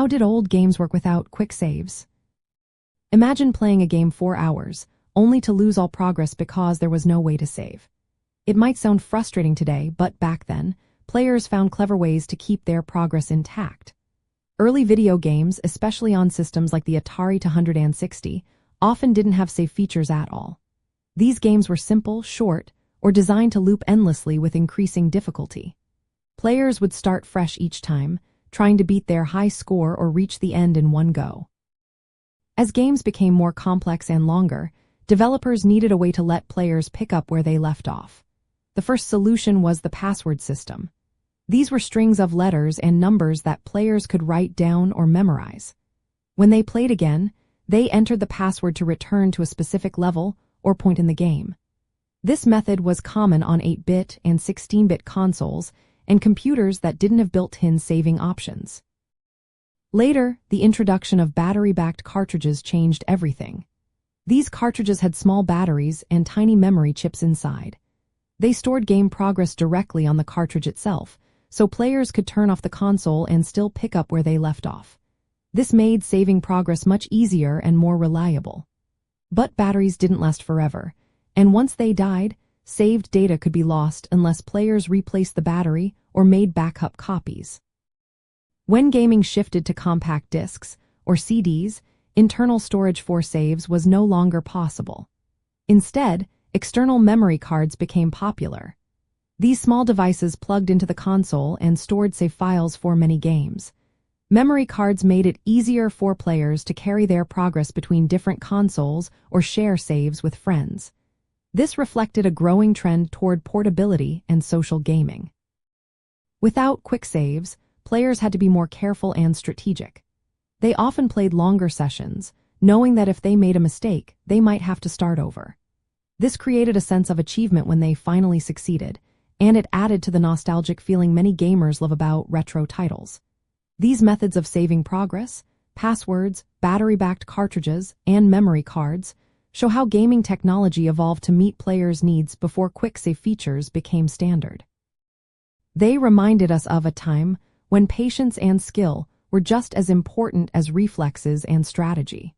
How did old games work without quick saves? Imagine playing a game 4 hours, only to lose all progress because there was no way to save. It might sound frustrating today, but back then, players found clever ways to keep their progress intact. Early video games, especially on systems like the Atari 260, often didn't have save features at all. These games were simple, short, or designed to loop endlessly with increasing difficulty. Players would start fresh each time, trying to beat their high score or reach the end in one go. As games became more complex and longer, developers needed a way to let players pick up where they left off. The first solution was the password system. These were strings of letters and numbers that players could write down or memorize. When they played again, they entered the password to return to a specific level or point in the game. This method was common on 8-bit and 16-bit consoles and computers that didn't have built-in saving options. Later, the introduction of battery-backed cartridges changed everything. These cartridges had small batteries and tiny memory chips inside. They stored game progress directly on the cartridge itself, so players could turn off the console and still pick up where they left off. This made saving progress much easier and more reliable. But batteries didn't last forever, and once they died, saved data could be lost unless players replaced the battery or made backup copies. When gaming shifted to compact discs, or CDs, internal storage for saves was no longer possible. Instead, external memory cards became popular. These small devices plugged into the console and stored save files for many games. Memory cards made it easier for players to carry their progress between different consoles or share saves with friends. This reflected a growing trend toward portability and social gaming. Without quick saves, players had to be more careful and strategic. They often played longer sessions, knowing that if they made a mistake, they might have to start over. This created a sense of achievement when they finally succeeded, and it added to the nostalgic feeling many gamers love about retro titles. These methods of saving progress, passwords, battery-backed cartridges, and memory cards, show how gaming technology evolved to meet players' needs before quick save features became standard. They reminded us of a time when patience and skill were just as important as reflexes and strategy.